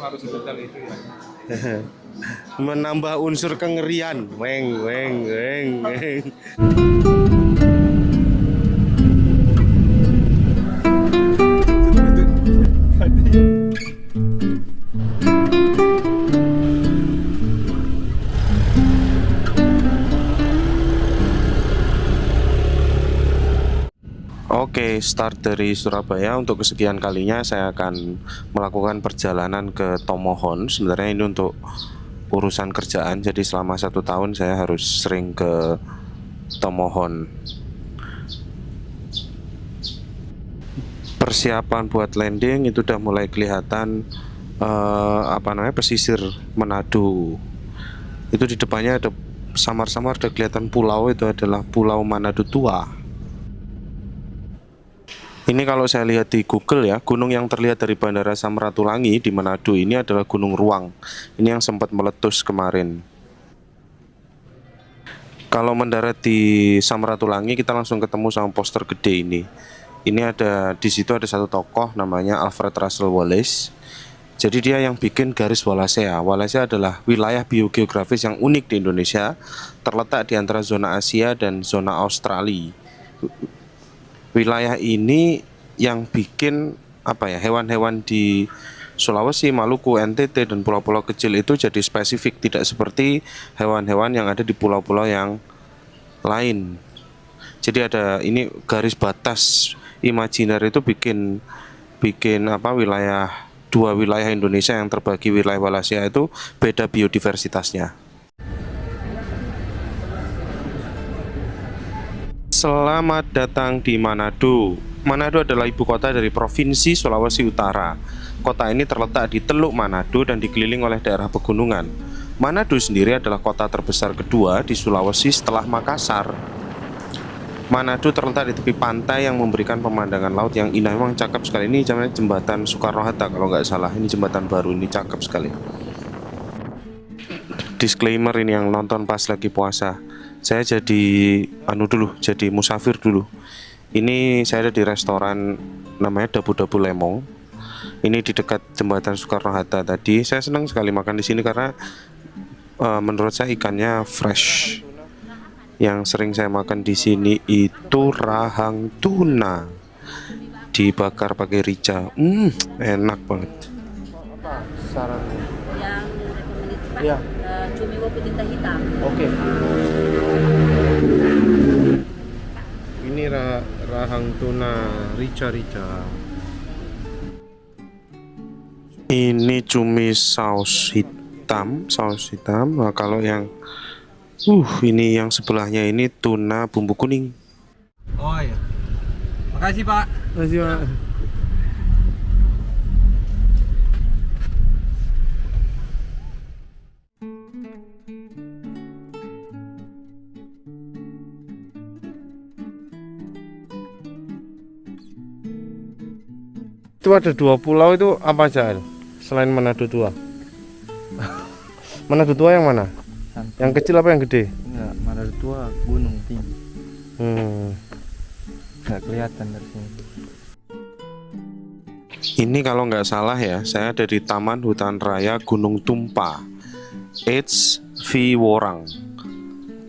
harus sedetail itu ya. Menambah unsur kengerian. Weng weng weng weng. Oke, start dari Surabaya. Untuk kesekian kalinya saya akan melakukan perjalanan ke Tomohon. Sebenarnya ini untuk urusan kerjaan, jadi selama 1 tahun saya harus sering ke Tomohon. Persiapan buat landing itu udah mulai kelihatan pesisir Manado. Itu di depannya ada samar-samar, ada kelihatan pulau, itu adalah Pulau Manado Tua. Ini kalau saya lihat di Google ya, gunung yang terlihat dari Bandara Samratulangi di Manado ini adalah Gunung Ruang. Ini yang sempat meletus kemarin. Kalau mendarat di Samratulangi kita langsung ketemu sama poster gede ini. Ini ada di situ ada satu tokoh namanya Alfred Russel Wallace. Jadi dia yang bikin garis Wallacea. Wallacea adalah wilayah biogeografis yang unik di Indonesia, terletak di antara zona Asia dan zona Australia. Wilayah ini yang bikin hewan-hewan di Sulawesi, Maluku, NTT dan pulau-pulau kecil itu jadi spesifik, tidak seperti hewan-hewan yang ada di pulau-pulau yang lain. Jadi ada ini garis batas imajiner itu bikin dua wilayah Indonesia yang terbagi wilayah Wallacea itu beda biodiversitasnya. Selamat datang di Manado. Manado adalah ibu kota dari Provinsi Sulawesi Utara. Kota ini terletak di Teluk Manado dan dikelilingi oleh daerah pegunungan. Manado sendiri adalah kota terbesar kedua di Sulawesi setelah Makassar. Manado terletak di tepi pantai yang memberikan pemandangan laut yang indah. Memang cakep sekali. Ini namanya jembatan Soekarno-Hatta kalau nggak salah. Ini jembatan baru, ini cakep sekali. Disclaimer ini yang nonton pas lagi puasa. Saya jadi jadi musafir dulu. Ini saya ada di restoran namanya Dabu-Dabu Lemong. Ini di dekat jembatan Soekarno-Hatta tadi. Saya senang sekali makan di sini karena menurut saya ikannya fresh. Yang sering saya makan di sini itu rahang tuna dibakar pakai rica. Enak banget. Apa sarannya? Yang rekomendasi Pak, Iya. cumi wopu tinta hitam. Oke. Ini rahang tuna rica-rica. Ini cumi saus hitam. Nah, kalau yang ini yang sebelahnya ini tuna bumbu kuning. Oh iya. Makasih Pak. Masih Pak. Itu ada 2 pulau itu apa aja selain Manado Tua? Manado Tua yang mana? Yang kecil apa yang gede? Enggak, Manado Tua gunung tinggi. Enggak kelihatan dari sini. Ini kalau nggak salah ya, saya ada di Taman Hutan Raya Gunung Tumpa, HV Worang.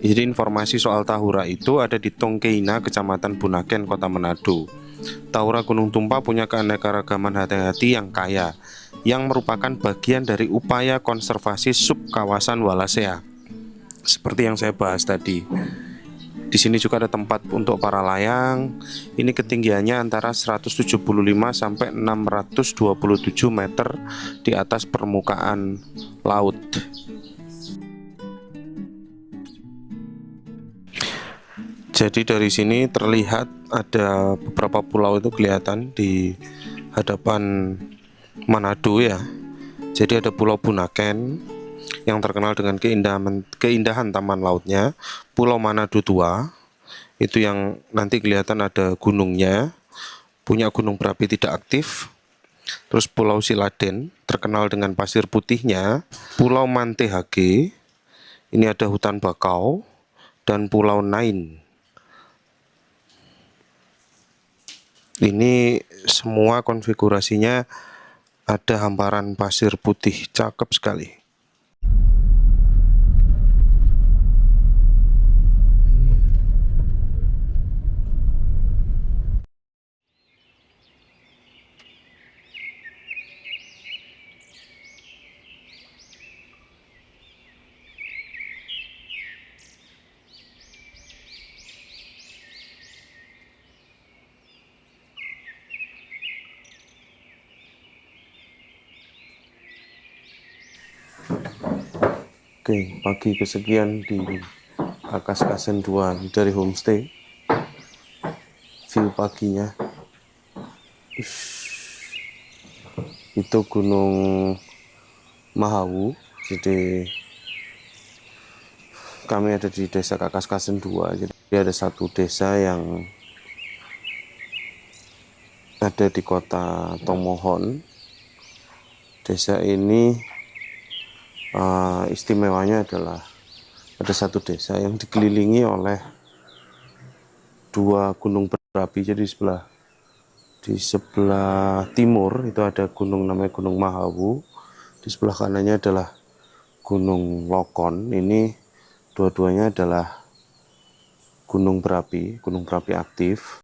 Jadi informasi soal Tahura itu ada di Tongkeina, Kecamatan Bunaken, Kota Manado. Tahura Gunung Tumpa punya keanekaragaman hayati yang kaya, yang merupakan bagian dari upaya konservasi subkawasan Wallacea. Seperti yang saya bahas tadi. Di sini juga ada tempat untuk para layang. Ini ketinggiannya antara 175 sampai 627 meter di atas permukaan laut. Jadi dari sini terlihat ada beberapa pulau itu kelihatan di hadapan Manado ya. Jadi ada Pulau Bunaken yang terkenal dengan keindahan taman lautnya, Pulau Manado Tua itu yang nanti kelihatan ada gunungnya, punya gunung berapi tidak aktif. Terus Pulau Siladen terkenal dengan pasir putihnya, Pulau Mantehage ini ada hutan bakau, dan Pulau Nain. Ini semua konfigurasinya Ada hamparan pasir putih, cakep sekali. Oke, pagi kesekian di Akaskasen 2 dari homestay. View paginya. Itu Gunung Mahawu. Jadi kami ada di desa Akaskasen 2. Jadi ada satu desa yang ada di kota Tomohon. Desa ini istimewanya adalah ada satu desa yang dikelilingi oleh dua gunung berapi. Jadi di sebelah timur itu ada gunung namanya Gunung Mahawu, di sebelah kanannya adalah Gunung Lokon. Ini dua-duanya adalah gunung berapi aktif.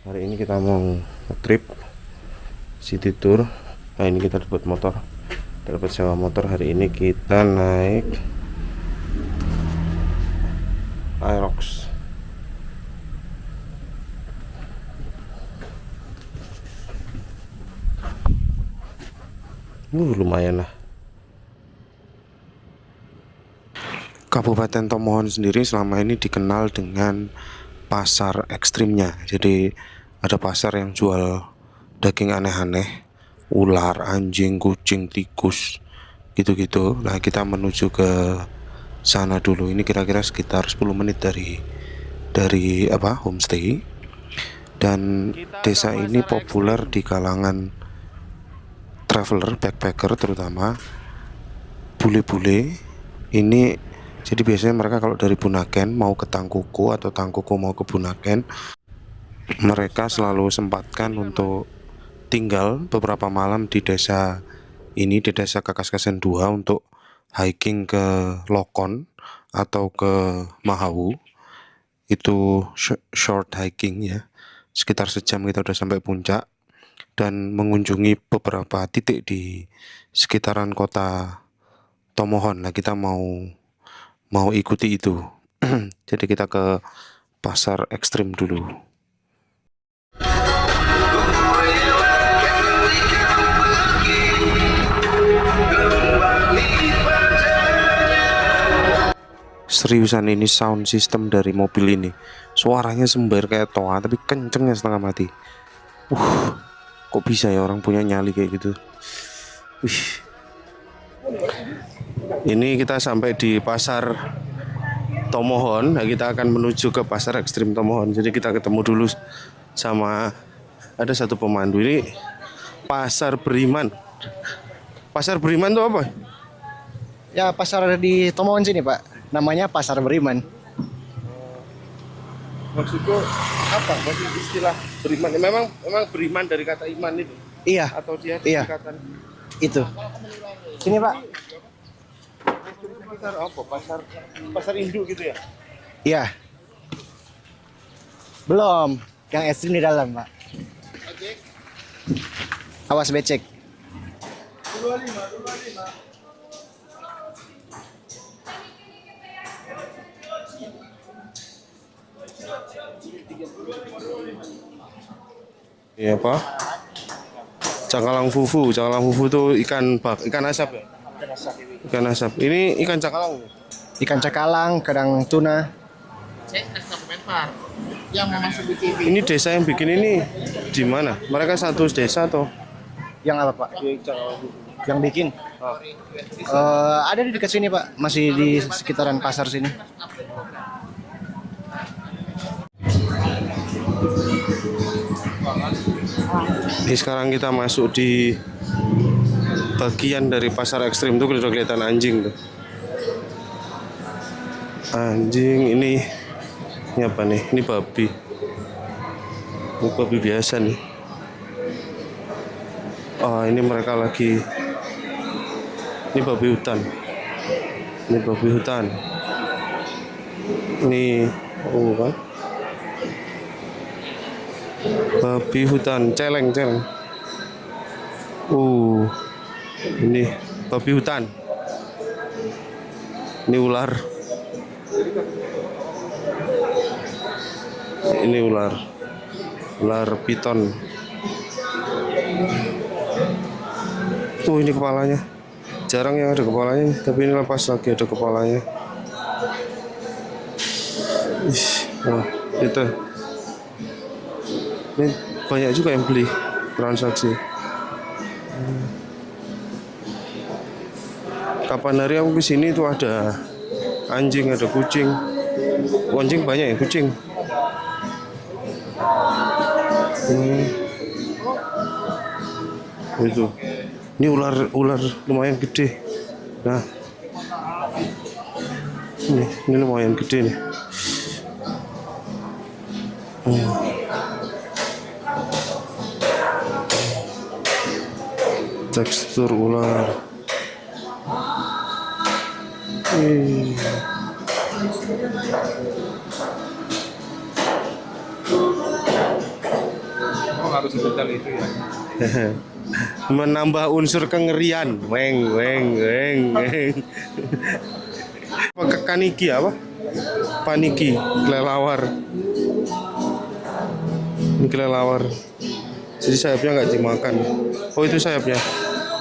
Hari ini kita mau trip city tour. Nah, ini kita dapat motor, dapat sewa motor. Hari ini kita naik Aerox. Lumayan lah. Kabupaten Tomohon sendiri selama ini dikenal dengan pasar ekstrimnya. Jadi ada pasar yang jual daging aneh-aneh, ular, anjing, kucing, tikus, gitu-gitu. Nah, kita menuju ke sana dulu. Ini kira-kira sekitar 10 menit dari homestay. Dan desa ini populer di kalangan traveler, backpacker terutama, bule-bule. Ini jadi biasanya mereka kalau dari Bunaken mau ke Tangkuko atau Tangkuko mau ke Bunaken, mereka selalu sempatkan untuk tinggal beberapa malam di desa ini, di desa Akaskasen 2, untuk hiking ke Lokon atau ke Mahawu. Itu short hiking ya, sekitar sejam kita udah sampai puncak, dan mengunjungi beberapa titik di sekitaran kota Tomohon. Nah, kita mau ikuti itu. Jadi kita ke pasar ekstrim dulu. Seriusan, ini sound system dari mobil ini. Suaranya sembar kayak toa, tapi kencengnya setengah mati. Kok bisa ya orang punya nyali kayak gitu. Ini kita sampai di pasar Tomohon. Nah, kita akan menuju ke pasar ekstrim Tomohon. Jadi kita ketemu dulu sama ada satu pemandu. Ini pasar Beriman. Pasar Beriman itu apa? Ya, pasar di Tomohon sini, Pak. Namanya Pasar Beriman. Maksudku apa? Maksud istilah Beriman? Memang Beriman dari kata iman itu? Iya. Atau dia Iya. singkatan? Itu. Sini, Pak. Pasar induk gitu ya? Iya. Belum. Yang ekstrim di dalam, Pak. Awas becek. 25. Iya, Pak. Cakalang fufu itu ikan asap ya? Ikan asap. Ini ikan cakalang. Ikan cakalang, kadang tuna. Ini desa yang bikin ini di mana? Mereka satu desa atau? Yang apa, Pak? Yang bikin? Ada di dekat sini, Pak. Masih di sekitaran pasar sini. Ini sekarang kita masuk di bagian dari pasar ekstrim tuh, udah kelihatan anjing tuh. Anjing ini apa nih? Ini babi. Ini babi biasa nih. Oh, ini mereka lagi. Ini babi hutan. Ini babi hutan. Ini kan? Babi hutan, celeng. Ini babi hutan. Ini ular. Ini ular piton. Tuh ini kepalanya. Jarang yang ada kepalanya, tapi ini lepas lagi ada kepalanya. Wah, itu. Ini banyak juga yang beli transaksi. Kapan hari aku kesini tuh ada anjing, ada kucing. Anjing banyak ya, kucing. Itu. Ini ular lumayan gede. Nah, ini lumayan gede nih. Tekstur ular. Oh, harus sebentar itu ya. Menambah unsur kengerian. Weng. Pakai kaniki apa? Paniki, kelelawar. Ini kelelawar. Jadi sayapnya nggak dimakan. Oh itu sayapnya.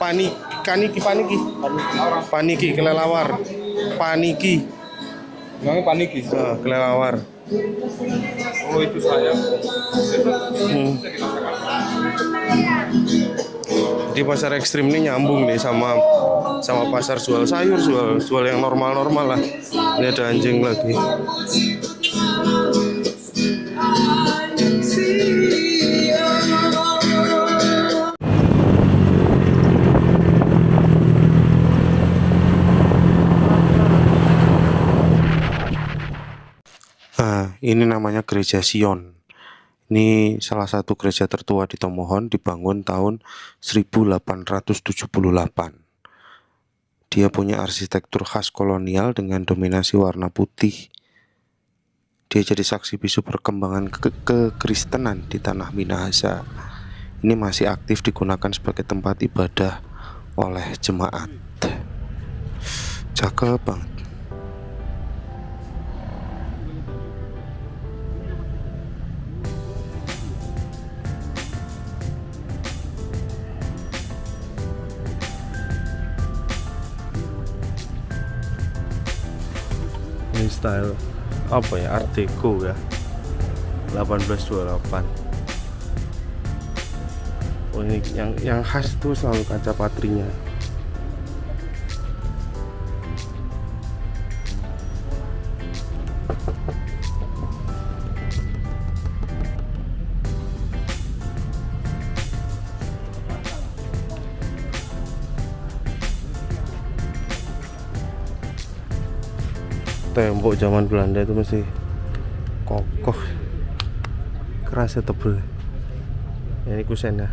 Paniki, kelelawar. Paniki. Namanya paniki. Nah, kelelawar. Oh itu sayap. Di pasar ekstrim ini nyambung nih sama pasar jual sayur, jual yang normal lah. Ini ada anjing lagi. Nah, ini namanya Gereja Sion. Ini salah satu gereja tertua di Tomohon, dibangun tahun 1878. Dia punya arsitektur khas kolonial dengan dominasi warna putih. Dia jadi saksi bisu perkembangan kekristenan di tanah Minahasa. Ini masih aktif digunakan sebagai tempat ibadah oleh jemaat. Cakep banget. Ini style apa ya, Art Deco ya, 1828. Oh ini yang khas tuh selalu kaca patrinya. Tembok zaman Belanda itu masih kokoh, kerasnya tebel. Ini kusen ya.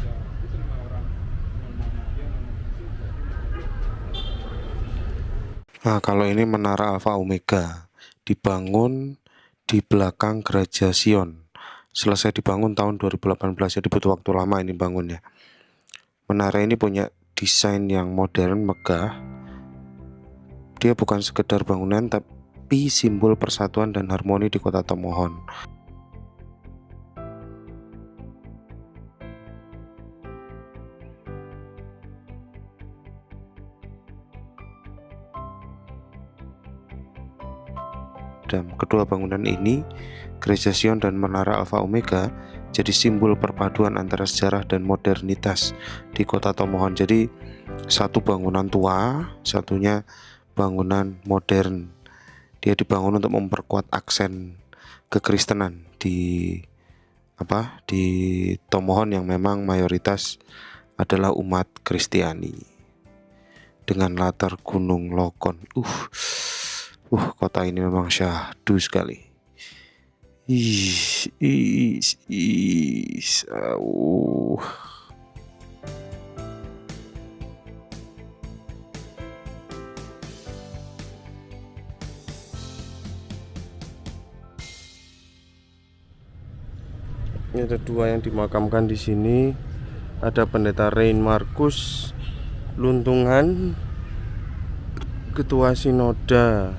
Nah kalau ini menara Alpha Omega, dibangun di belakang Gereja Sion. Selesai dibangun tahun 2018, jadi butuh waktu lama ini bangunnya. Menara ini punya desain yang modern, megah. Dia bukan sekedar bangunan, tapi simbol persatuan dan harmoni di kota Tomohon. Dan kedua bangunan ini, Gereja Sion dan Menara Alpha Omega, jadi simbol perpaduan antara sejarah dan modernitas di kota Tomohon. Jadi satu bangunan tua, satunya bangunan modern. Dia dibangun untuk memperkuat aksen kekristenan di Tomohon yang memang mayoritas adalah umat Kristiani. Dengan latar Gunung Lokon. Kota ini memang syahdu sekali. Is, auh. Ini ada 2 yang dimakamkan di sini. Ada Pendeta Rein Markus Luntungan, Ketua Sinoda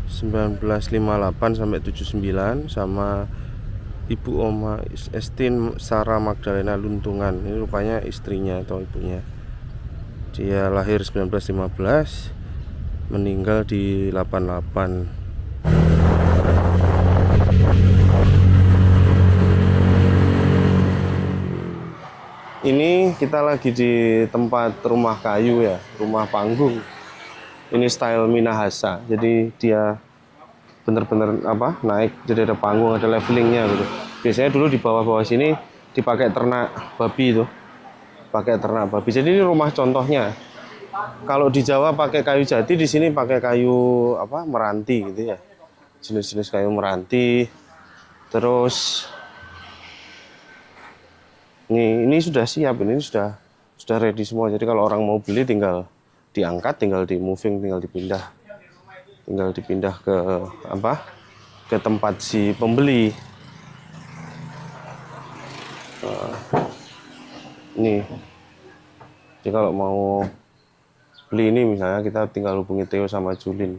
1958 sampai 79, sama Ibu Oma Estin Sarah Magdalena Luntungan. Ini rupanya istrinya atau ibunya. Dia lahir 1915, meninggal di 88. Ini kita lagi di tempat rumah kayu ya, rumah panggung. Ini style Minahasa, jadi dia bener-bener naik, jadi ada panggung, ada levelingnya gitu. Biasanya dulu di bawah-bawah sini dipakai ternak babi itu, pakai ternak babi. Jadi ini rumah contohnya. Kalau di Jawa pakai kayu jati, di sini pakai kayu meranti gitu ya, jenis-jenis kayu meranti. Terus ini sudah siap, ini sudah ready semua. Jadi kalau orang mau beli tinggal diangkat, tinggal di moving, tinggal dipindah ke tempat si pembeli. Ini jadi kalau mau beli ini misalnya kita tinggal hubungi Theo sama Julin.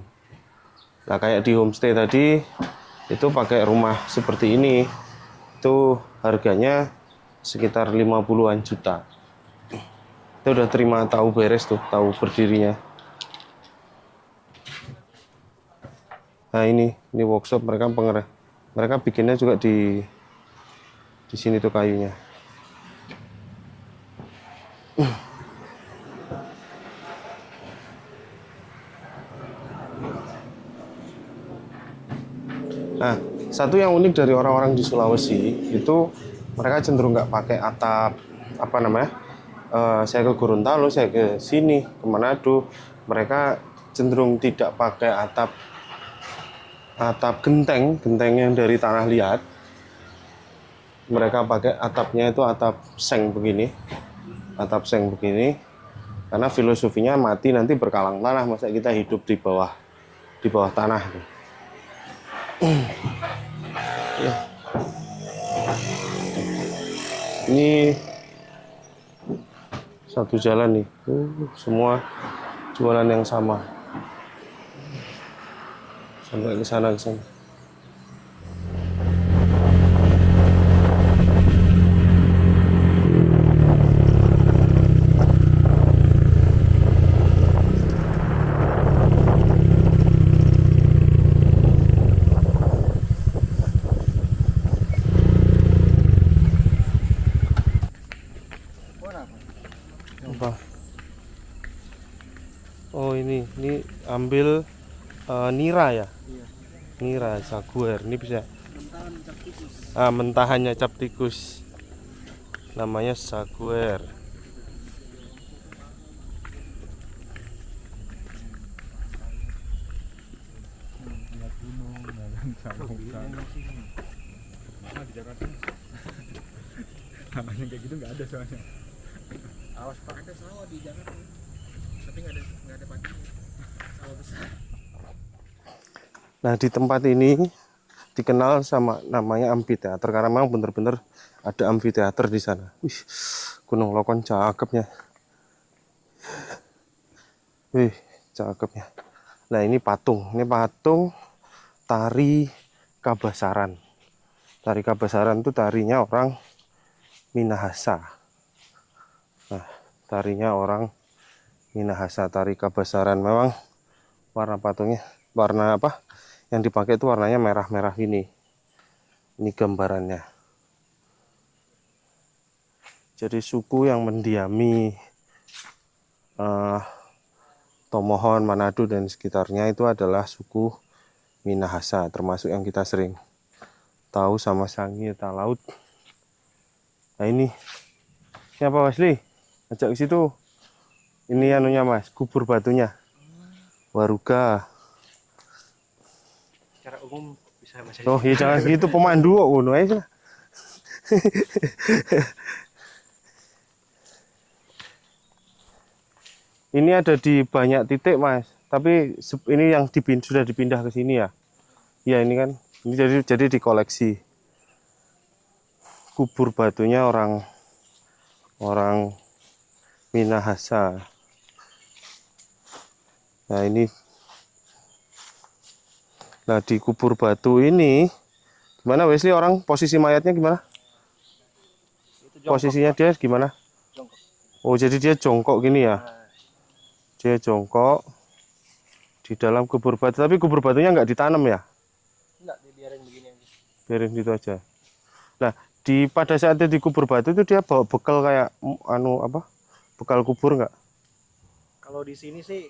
Nah kayak di homestay tadi itu pakai rumah seperti ini, itu harganya sekitar 50-an juta. Kita udah terima tahu beres tuh, tahu berdirinya. Nah ini workshop mereka mereka bikinnya juga di sini tuh kayunya. Nah, satu yang unik dari orang-orang di Sulawesi itu mereka cenderung nggak pakai atap saya ke Gorontalo, saya ke sini, ke Manado, mereka cenderung tidak pakai atap genteng yang dari tanah liat. Mereka pakai atapnya itu atap seng begini, karena filosofinya mati nanti berkalang tanah, masa kita hidup di bawah tanah. Ya. Ini satu jalan nih, semua jualan yang sama sampai ke sana. Oh ini ambil nira ya? Iya. Nira, jaguar. Ini bisa mentahannya cap tikus. Namanya jaguar. Namanya kayak gitu nggak ada soalnya. Awas Pak, ada sawah di Jakarta. Tapi nggak ada padi. Sawah besar. Nah di tempat ini dikenal sama namanya amfiteater karena memang bener-bener ada amfiteater di sana. Wih, Gunung Lokon cakepnya. Wih, cakepnya. Nah ini patung tari Kabasaran. Tari Kabasaran itu tarinya orang Minahasa. Nah, tarinya orang Minahasa, tari Kabasaran. Memang warna patungnya, warna yang dipakai itu warnanya merah-merah ini. Ini gambarannya. Jadi suku yang mendiami Tomohon, Manado dan sekitarnya itu adalah suku Minahasa, termasuk yang kita sering tahu sama Sangi Talaut. Nah ini apa Wasli? Ajak ke situ. Ini anunya Mas, kubur batunya. Waruga. secara umum bisa bahasa Oh iya jangan gitu pemandu kok ngono ae. Ini ada di banyak titik Mas, tapi ini yang sudah dipindah ke sini ya. Ya ini kan, ini jadi dikoleksi. Kubur batunya orang Minahasa. Nah ini, nah di kubur batu ini, gimana Wesley orang posisi mayatnya gimana? Posisinya dia gimana? Jongkok. Oh jadi dia jongkok gini ya? Dia jongkok di dalam kubur batu, tapi kubur batunya nggak ditanam ya? Enggak, dibiarin begini aja. Biarin gitu aja. Nah, pada saat dia di kubur batu itu dia bawa bekal kayak bekal kubur nggak? Kalau di sini sih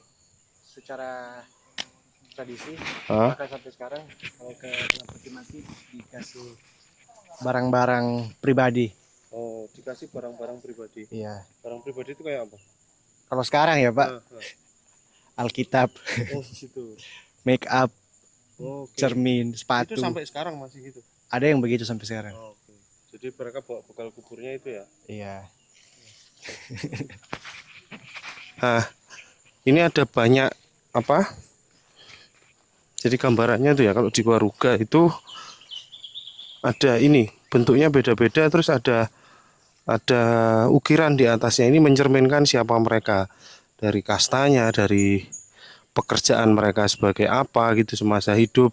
secara tradisi bahkan sampai sekarang kalau ke dalam peti mati dikasih barang-barang pribadi. Oh, dikasih barang-barang pribadi. Iya. Barang pribadi itu kayak apa? Kalau sekarang ya Pak, Alkitab, Oh, gitu. make up, Oh, okay. cermin, sepatu. Itu sampai sekarang masih gitu. Ada yang begitu sampai sekarang. Oh, okay. Jadi mereka bawa bekal kuburnya itu ya. Iya. Nah, ini ada banyak apa? Jadi gambarannya tuh ya kalau di Waruga itu ada ini bentuknya beda-beda, terus ada ukiran di atasnya. Ini mencerminkan siapa mereka, dari kastanya, dari pekerjaan mereka sebagai apa gitu semasa hidup.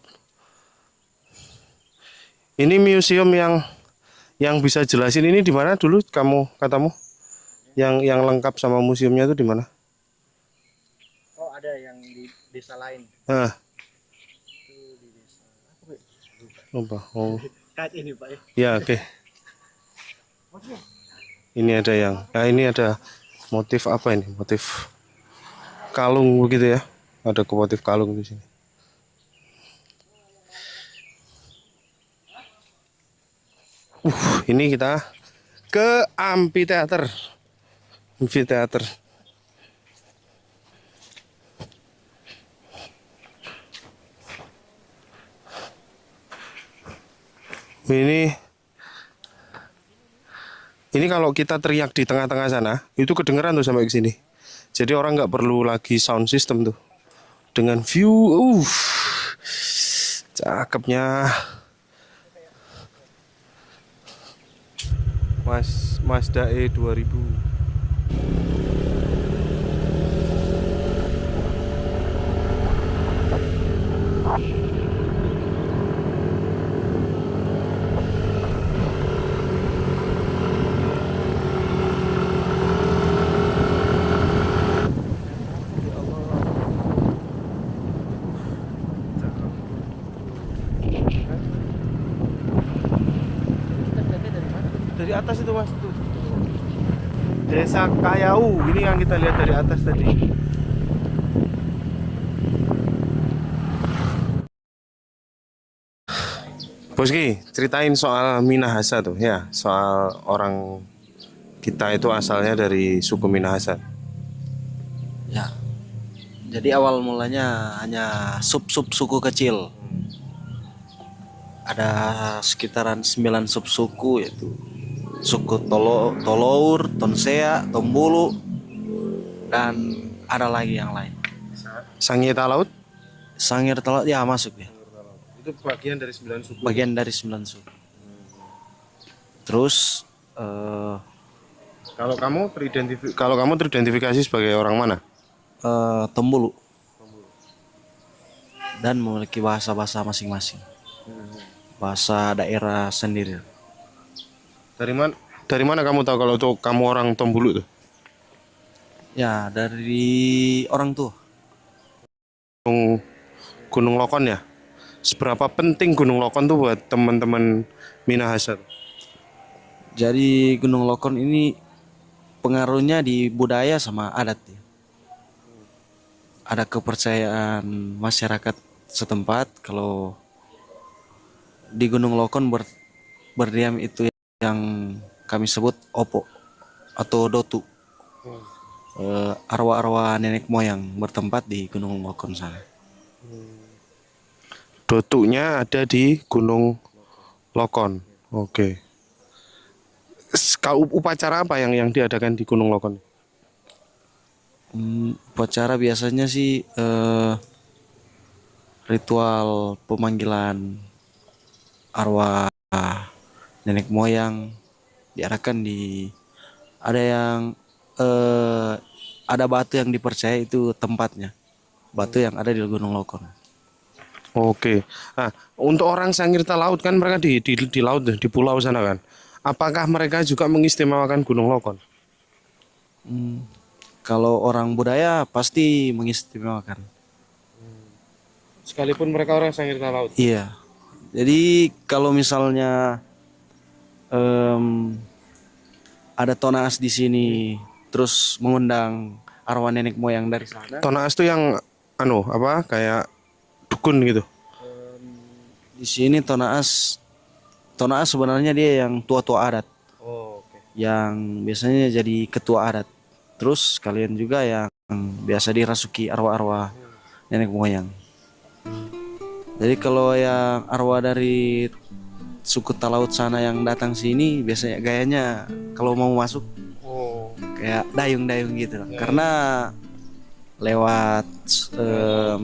Ini museum yang bisa jelasin ini di mana dulu katamu? Yang lengkap sama museumnya itu di mana? Oh, ada yang di desa lain. Nah, Itu di desa apa, Pak? lupa. Oh. Kayak ini, Pak ya. Ya, oke. Ini ada ini ada motif apa ini? Motif kalung begitu ya. Ada motif kalung di sini. Ini kita ke amphitheater. Amphitheater. Ini kalau kita teriak di tengah-tengah sana, itu kedengeran tuh sampai ke sini. Jadi orang nggak perlu lagi sound system tuh. Dengan view, cakepnya. Mazda E 2000. Dari atas itu Mas tuh. Desa Kayau, ini yang kita lihat dari atas tadi. Boski, ceritain soal Minahasa tuh ya, soal orang kita itu asalnya dari suku Minahasa. Ya, jadi awal mulanya hanya sub-sub suku kecil. Ada sekitaran 9 sub-suku, yaitu suku Tolour, Tonsea, Tombulu, dan ada lagi yang lain. Sangieta Laut? Sangir Talaut ya masuk ya. Itu bagian dari 9 suku. Bagian dari 9 suku. Terus Kalau kamu teridentifikasi sebagai orang mana? Tombulu. Dan memiliki bahasa-bahasa masing-masing. Bahasa daerah sendiri. Dari mana kamu tahu kalau tuh kamu orang Tombulu tuh? Ya, dari orang tua. Gunung Lokon ya. Seberapa penting Gunung Lokon tuh buat teman-teman Minahasa? Jadi Gunung Lokon ini pengaruhnya di budaya sama adat ya. Ada kepercayaan masyarakat setempat kalau di Gunung Lokon berdiam itu yang kami sebut opo atau dotu. Arwah-arwah nenek moyang bertempat di Gunung Lokon sana. Dotuknya ada di Gunung Lokon. Oke. Kalau upacara apa yang diadakan di Gunung Lokon? Upacara biasanya sih ritual pemanggilan arwah nenek moyang diarahkan di ada yang ada batu yang dipercaya itu tempatnya. Batu yang ada di Gunung Lokon. Oke. Nah, untuk orang Sangirta Laut kan mereka di laut di pulau sana kan. Apakah mereka juga mengistimewakan Gunung Lokon? Kalau orang budaya pasti mengistimewakan. Sekalipun mereka orang Sangirta Laut. Iya. Jadi kalau misalnya ada tonaas di sini, terus mengundang arwah nenek moyang dari sana. Tonaas itu yang apa kayak dukun gitu. Di sini tonaas sebenarnya dia yang tua-tua adat. Oh, oke. Yang biasanya jadi ketua adat. Terus kalian juga yang biasa dirasuki arwah-arwah nenek moyang. Jadi kalau yang arwah dari suku Talaut sana yang datang sini biasanya gayanya kalau mau masuk kayak dayung-dayung gitu. Karena lewat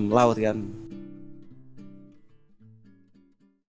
laut kan.